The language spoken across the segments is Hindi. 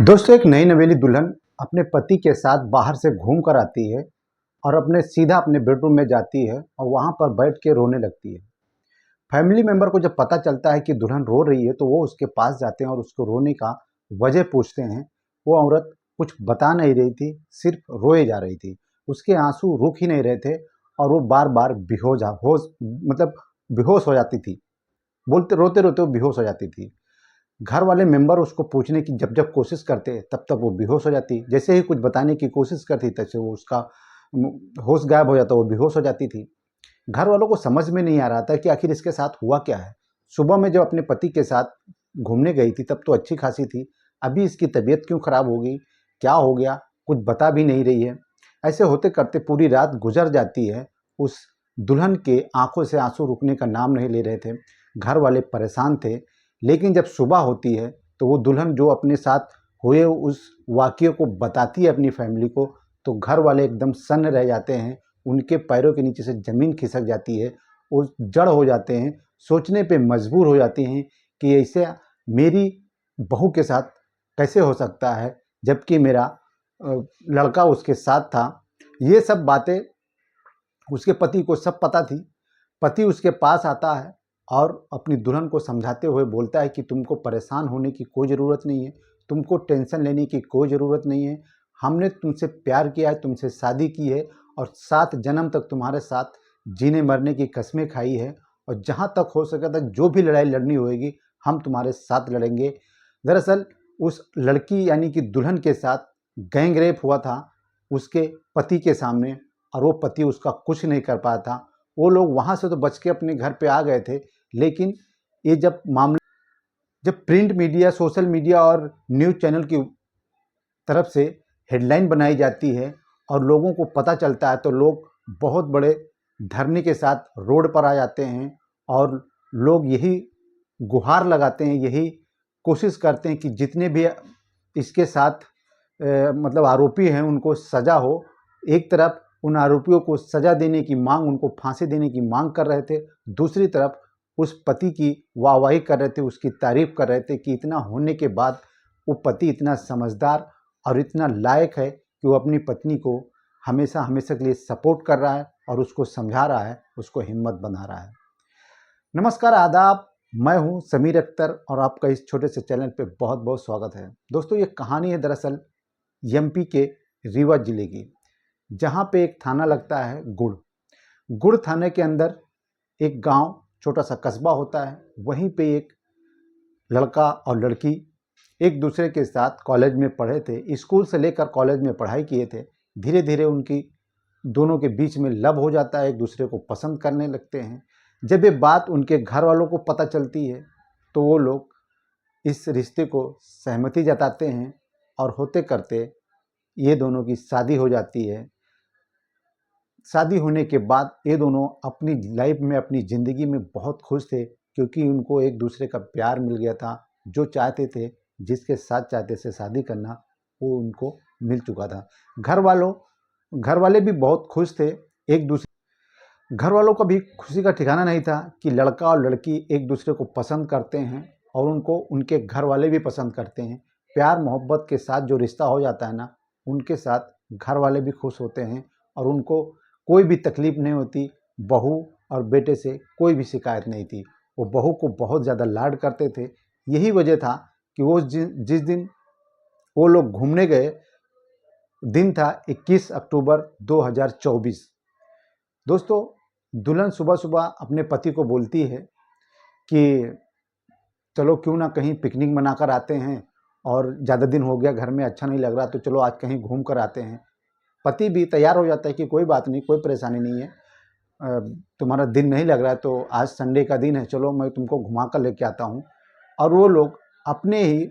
दोस्तों, एक नई नवेली दुल्हन अपने पति के साथ बाहर से घूम कर आती है और सीधा अपने बेडरूम में जाती है और वहाँ पर बैठ के रोने लगती है। फैमिली मेंबर को जब पता चलता है कि दुल्हन रो रही है तो वो उसके पास जाते हैं और उसको रोने का वजह पूछते हैं। वो औरत कुछ बता नहीं रही थी, सिर्फ रोए जा रही थी। उसके आंसू रुक ही नहीं रहे थे और वो बार बार बेहोश हो जाती थी। बोलते रोते रोते वो बेहोश हो जाती थी। घर वाले मेंबर उसको पूछने की जब जब कोशिश करते तब तक वो बेहोश हो जाती। जैसे ही कुछ बताने की कोशिश करती तब से वो उसका होश गायब हो जाता, वो बेहोश हो जाती थी। घर वालों को समझ में नहीं आ रहा था कि आखिर इसके साथ हुआ क्या है। सुबह में जब अपने पति के साथ घूमने गई थी तब तो अच्छी खासी थी, अभी इसकी तबीयत क्यों खराब हो गई, क्या हो गया, कुछ बता भी नहीं रही है। ऐसे होते करते पूरी रात गुजर जाती है। उस दुल्हन के आंखों से आंसू रुकने का नाम नहीं ले रहे थे। घर वाले परेशान थे। लेकिन जब सुबह होती है तो वो दुल्हन जो अपने साथ हुए उस वाक़ये को बताती है अपनी फैमिली को, तो घर वाले एकदम सन्न रह जाते हैं। उनके पैरों के नीचे से ज़मीन खिसक जाती है, वो जड़ हो जाते हैं, सोचने पे मजबूर हो जाते हैं कि ऐसे मेरी बहू के साथ कैसे हो सकता है, जबकि मेरा लड़का उसके साथ था। ये सब बातें उसके पति को सब पता थी। पति उसके पास आता है और अपनी दुल्हन को समझाते हुए बोलता है कि तुमको परेशान होने की कोई ज़रूरत नहीं है, तुमको टेंशन लेने की कोई ज़रूरत नहीं है। हमने तुमसे प्यार किया है, तुमसे शादी की है और 7 जन्म तक तुम्हारे साथ जीने मरने की कस्में खाई है और जहाँ तक हो सके तक जो भी लड़ाई लड़नी होएगी हम तुम्हारे साथ लड़ेंगे। दरअसल उस लड़की यानी कि दुल्हन के साथ गैंग रेप हुआ था उसके पति के सामने और वो पति उसका कुछ नहीं कर पाया था। वो लोग वहाँ से तो बच के अपने घर पे आ गए थे, लेकिन ये जब प्रिंट मीडिया, सोशल मीडिया और न्यूज़ चैनल की तरफ से हेडलाइन बनाई जाती है और लोगों को पता चलता है तो लोग बहुत बड़े धरने के साथ रोड पर आ जाते हैं और लोग यही गुहार लगाते हैं, यही कोशिश करते हैं कि जितने भी इसके साथ आरोपी हैं उनको सज़ा हो। एक तरफ उन आरोपियों को सज़ा देने की मांग, उनको फांसी देने की मांग कर रहे थे, दूसरी तरफ उस पति की वाहवाही कर रहे थे, उसकी तारीफ कर रहे थे कि इतना होने के बाद वो पति इतना समझदार और इतना लायक है कि वो अपनी पत्नी को हमेशा हमेशा के लिए सपोर्ट कर रहा है और उसको समझा रहा है, उसको हिम्मत बना रहा है। नमस्कार, आदाब, मैं हूं समीर अख्तर और आपका इस छोटे से चैनल पे बहुत बहुत स्वागत है। दोस्तों, ये कहानी है दरअसल एमपी के रीवा जिले की, जहां पे एक थाना लगता है गुड़। गुड़ थाने के अंदर एक गांव, छोटा सा कस्बा होता है। वहीं पे एक लड़का और लड़की एक दूसरे के साथ कॉलेज में पढ़े थे, स्कूल से लेकर कॉलेज में पढ़ाई किए थे। धीरे धीरे उनकी दोनों के बीच में लव हो जाता है, एक दूसरे को पसंद करने लगते हैं। जब ये बात उनके घर वालों को पता चलती है तो वो लोग इस रिश्ते को सहमति जताते हैं और होते करते ये दोनों की शादी हो जाती है। शादी होने के बाद ये दोनों अपनी लाइफ में, अपनी ज़िंदगी में बहुत खुश थे, क्योंकि उनको एक दूसरे का प्यार मिल गया था। जो चाहते थे, जिसके साथ चाहते थे शादी करना, वो उनको मिल चुका था। घर वाले भी बहुत खुश थे। एक दूसरे घर वालों का भी खुशी का ठिकाना नहीं था कि लड़का और लड़की एक दूसरे को पसंद करते हैं और उनको उनके घर वाले भी पसंद करते हैं। प्यार मोहब्बत के साथ जो रिश्ता हो जाता है ना, उनके साथ घर वाले भी खुश होते हैं और उनको कोई भी तकलीफ नहीं होती। बहू और बेटे से कोई भी शिकायत नहीं थी। वो बहू को बहुत ज़्यादा लाड करते थे। यही वजह था कि वो जिस दिन वो लोग घूमने गए, दिन था 21 अक्टूबर 2024। दोस्तों, दुल्हन सुबह सुबह अपने पति को बोलती है कि चलो क्यों ना कहीं पिकनिक मनाकर आते हैं, और ज़्यादा दिन हो गया घर में, अच्छा नहीं लग रहा, तो चलो आज कहीं घूम कर आते हैं। पति भी तैयार हो जाता है कि कोई बात नहीं, कोई परेशानी नहीं है, तुम्हारा दिन नहीं लग रहा है तो आज संडे का दिन है, चलो मैं तुमको घुमा कर लेके आता हूँ। और वो लोग अपने ही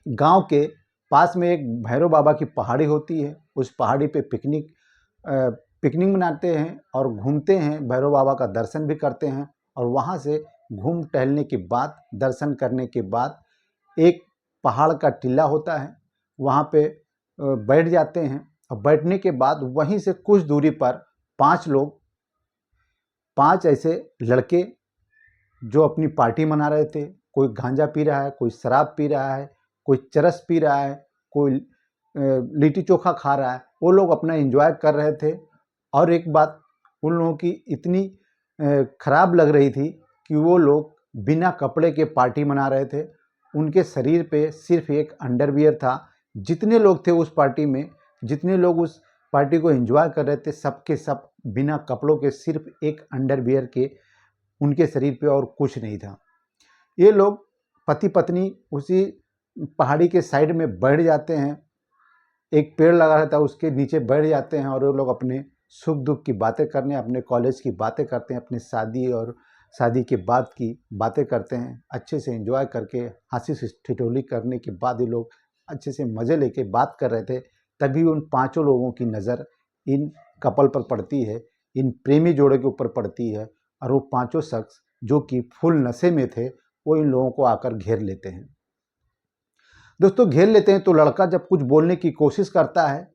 गांव के पास में एक भैरव बाबा की पहाड़ी होती है, उस पहाड़ी पे पिकनिक मनाते हैं और घूमते हैं, भैरव बाबा का दर्शन भी करते हैं। और वहाँ से घूम टहलने के बाद, दर्शन करने के बाद, एक पहाड़ का टीला होता है, वहाँ पे बैठ जाते हैं। और बैठने के बाद वहीं से कुछ दूरी पर 5 ऐसे लड़के जो अपनी पार्टी मना रहे थे, कोई गांजा पी रहा है, कोई शराब पी रहा है, कोई चरस पी रहा है, कोई लिट्टी चोखा खा रहा है, वो लोग अपना एंजॉय कर रहे थे। और एक बात उन लोगों की इतनी खराब लग रही थी कि वो लोग बिना कपड़े के पार्टी मना रहे थे। उनके शरीर पे सिर्फ एक अंडरवियर था। जितने लोग थे उस पार्टी में, जितने लोग उस पार्टी को एंजॉय कर रहे थे, सबके सब बिना कपड़ों के, सिर्फ एक अंडरवियर के उनके शरीर पे, और कुछ नहीं था। ये लोग पति पत्नी उसी पहाड़ी के साइड में बैठ जाते हैं, एक पेड़ लगा रहता है उसके नीचे बैठ जाते हैं, और वो लोग अपने सुख दुख की बातें करने, अपने कॉलेज की बातें करते हैं, अपनी शादी और शादी के बाद की बातें करते हैं। अच्छे से एंजॉय करके हंसी ठिठोली करने के बाद ये लोग अच्छे से मज़े लेके बात कर रहे थे। तभी उन पांचों लोगों की नज़र इन कपल पर पड़ती है, इन प्रेमी जोड़े के ऊपर पड़ती है, और वो पांचों शख्स जो कि फुल नशे में थे वो इन लोगों को आकर घेर लेते हैं। दोस्तों, घेर लेते हैं तो लड़का जब कुछ बोलने की कोशिश करता है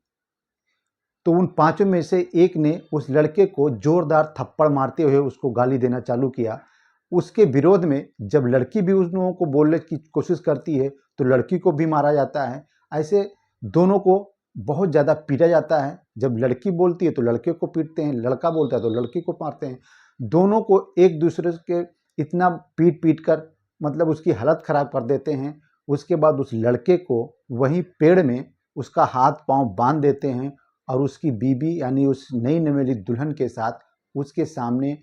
तो उन पांचों में से एक ने उस लड़के को जोरदार थप्पड़ मारते हुए उसको गाली देना चालू किया। उसके विरोध में जब लड़की भी उन लोगों को बोलने की कोशिश करती है तो लड़की को भी मारा जाता है। ऐसे दोनों को बहुत ज़्यादा पीटा जाता है। जब लड़की बोलती है तो लड़के को पीटते हैं, लड़का बोलता है तो लड़की को मारते हैं। दोनों को एक दूसरे के इतना पीट पीट कर मतलब उसकी हालत ख़राब कर देते हैं। उसके बाद उस लड़के को वहीं पेड़ में उसका हाथ पांव बांध देते हैं, और उसकी बीबी यानी उस नई नवेली दुल्हन के साथ उसके सामने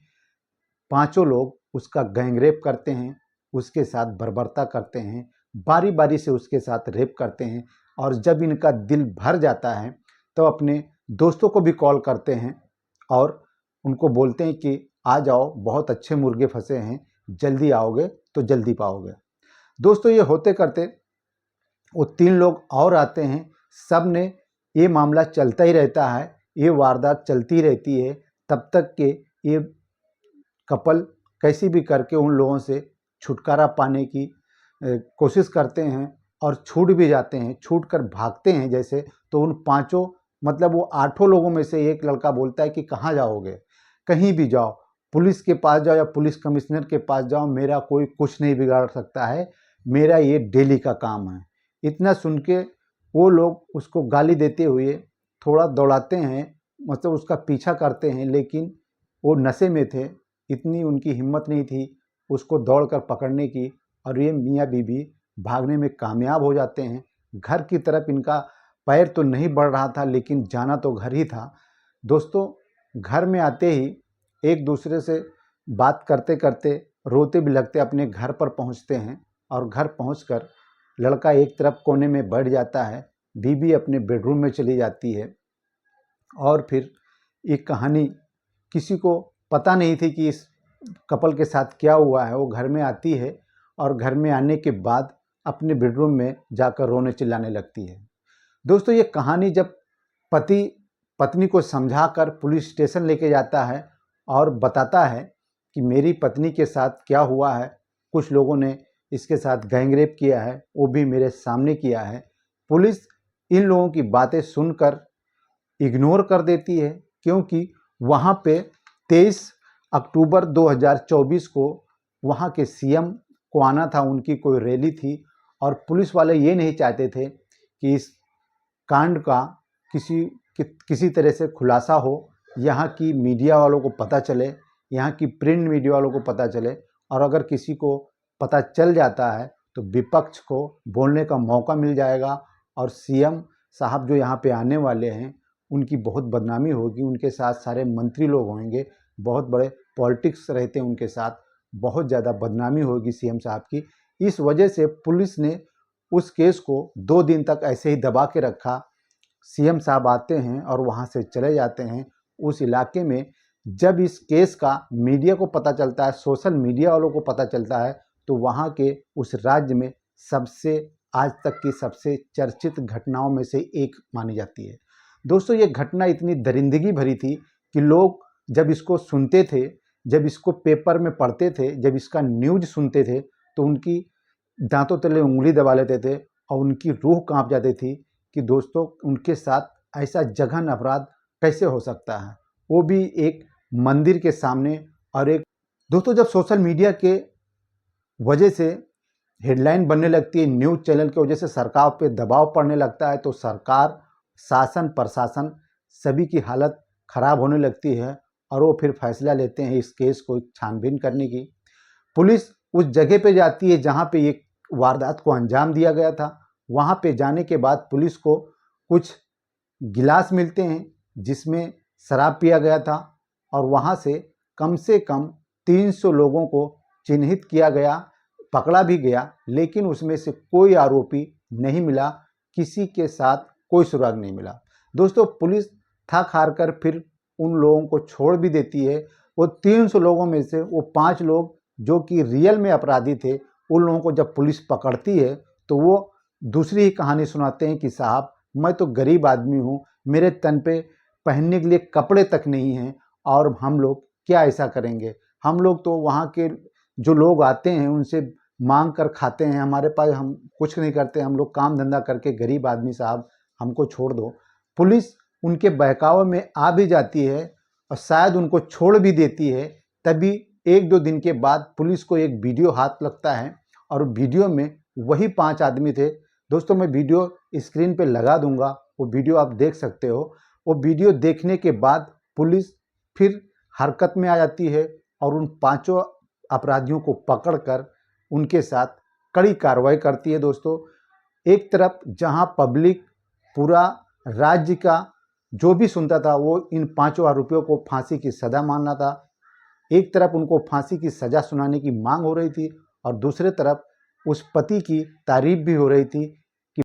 पांचों लोग उसका गैंगरेप करते हैं, उसके साथ बर्बरता करते हैं, बारी बारी से उसके साथ रेप करते हैं। और जब इनका दिल भर जाता है तो अपने दोस्तों को भी कॉल करते हैं और उनको बोलते हैं कि आ जाओ, बहुत अच्छे मुर्गे फंसे हैं, जल्दी आओगे तो जल्दी पाओगे। दोस्तों, ये होते करते वो तीन लोग और आते हैं। सब ने ये मामला चलता ही रहता है, ये वारदात चलती रहती है, तब तक के ये कपल कैसी भी करके उन लोगों से छुटकारा पाने की कोशिश करते हैं और छूट भी जाते हैं। छूट कर भागते हैं जैसे, तो उन पांचों मतलब वो आठों लोगों में से एक लड़का बोलता है कि कहाँ जाओगे, कहीं भी जाओ, पुलिस के पास जाओ या पुलिस कमिश्नर के पास जाओ, मेरा कोई कुछ नहीं बिगाड़ सकता है, मेरा ये डेली का काम है। इतना सुन के वो लोग उसको गाली देते हुए थोड़ा दौड़ाते हैं, मतलब उसका पीछा करते हैं, लेकिन वो नशे में थे, इतनी उनकी हिम्मत नहीं थी उसको दौड़कर पकड़ने की, और ये मियाँ बीबी भागने में कामयाब हो जाते हैं। घर की तरफ इनका पैर तो नहीं बढ़ रहा था, लेकिन जाना तो घर ही था। दोस्तों, घर में आते ही एक दूसरे से बात करते करते रोते भी लगते अपने घर पर पहुंचते हैं, और घर पहुंचकर लड़का एक तरफ कोने में बैठ जाता है, बीबी अपने बेडरूम में चली जाती है। और फिर ये कहानी किसी को पता नहीं थी कि इस कपल के साथ क्या हुआ है। वो घर में आती है और घर में आने के बाद अपने बेडरूम में जाकर रोने चिल्लाने लगती है। दोस्तों, ये कहानी जब पति पत्नी को समझाकर पुलिस स्टेशन लेके जाता है और बताता है कि मेरी पत्नी के साथ क्या हुआ है, कुछ लोगों ने इसके साथ गैंगरेप किया है, वो भी मेरे सामने किया है, पुलिस इन लोगों की बातें सुनकर इग्नोर कर देती है, क्योंकि वहाँ पे 23 अक्टूबर 2024 को वहाँ के सीएम को आना था, उनकी कोई रैली थी, और पुलिस वाले ये नहीं चाहते थे कि इस कांड का किसी तरह से खुलासा हो, यहाँ की मीडिया वालों को पता चले, यहाँ की प्रिंट मीडिया वालों को पता चले, और अगर किसी को पता चल जाता है तो विपक्ष को बोलने का मौका मिल जाएगा, और सीएम साहब जो यहाँ पे आने वाले हैं उनकी बहुत बदनामी होगी, उनके साथ सारे मंत्री लोग होंगे, बहुत बड़े पॉलिटिक्स रहते हैं उनके साथ, बहुत ज़्यादा बदनामी होगी सीएम साहब की। इस वजह से पुलिस ने उस केस को 2 दिन तक ऐसे ही दबा के रखा। सीएम साहब आते हैं और वहाँ से चले जाते हैं उस इलाके में। जब इस केस का मीडिया को पता चलता है, सोशल मीडिया वालों को पता चलता है, तो वहाँ के उस राज्य में सबसे आज तक की सबसे चर्चित घटनाओं में से एक मानी जाती है। दोस्तों, ये घटना इतनी दरिंदगी भरी थी कि लोग जब इसको सुनते थे, जब इसको पेपर में पढ़ते थे, जब इसका न्यूज़ सुनते थे, तो उनकी दांतों तले उंगली दबा लेते थे और उनकी रूह कांप जाती थी कि दोस्तों, उनके साथ ऐसा जघन अपराध कैसे हो सकता है, वो भी एक मंदिर के सामने। और एक दोस्तों, जब सोशल मीडिया के वजह से हेडलाइन बनने लगती है, न्यूज़ चैनल की वजह से सरकार पे दबाव पड़ने लगता है, तो सरकार, शासन, प्रशासन सभी की हालत खराब होने लगती है और वो फिर फैसला लेते हैं इस केस को छानबीन करने की। पुलिस उस जगह पे जाती है जहाँ पे ये वारदात को अंजाम दिया गया था। वहाँ पे जाने के बाद पुलिस को कुछ गिलास मिलते हैं जिसमें शराब पिया गया था और वहाँ से कम 300 लोगों को चिन्हित किया गया, पकड़ा भी गया, लेकिन उसमें से कोई आरोपी नहीं मिला, किसी के साथ कोई सुराग नहीं मिला। दोस्तों, पुलिस थक हार कर फिर उन लोगों को छोड़ भी देती है। वो 300 लोगों में से वो 5 लोग जो कि रियल में अपराधी थे, उन लोगों को जब पुलिस पकड़ती है तो वो दूसरी ही कहानी सुनाते हैं कि साहब, मैं तो गरीब आदमी हूँ, मेरे तन पे पहनने के लिए कपड़े तक नहीं हैं और हम लोग क्या ऐसा करेंगे। हम लोग तो वहाँ के जो लोग आते हैं उनसे मांग कर खाते हैं, हमारे पास हम कुछ नहीं करते, हम लोग काम धंधा करके गरीब आदमी, साहब हमको छोड़ दो। पुलिस उनके बहकावे में आ भी जाती है और शायद उनको छोड़ भी देती है। तभी 1-2 दिन के बाद पुलिस को एक वीडियो हाथ लगता है और वीडियो में वही 5 आदमी थे। दोस्तों, मैं वीडियो स्क्रीन पे लगा दूंगा, वो वीडियो आप देख सकते हो। वो वीडियो देखने के बाद पुलिस फिर हरकत में आ जाती है और उन 5 अपराधियों को पकड़कर उनके साथ कड़ी कार्रवाई करती है। दोस्तों, एक तरफ जहां पब्लिक, पूरा राज्य का जो भी सुनता था वो इन 5 आरोपियों को फांसी की सज़ा मानना था। एक तरफ उनको फांसी की सज़ा सुनाने की मांग हो रही थी और दूसरे तरफ उस पति की तारीफ भी हो रही थी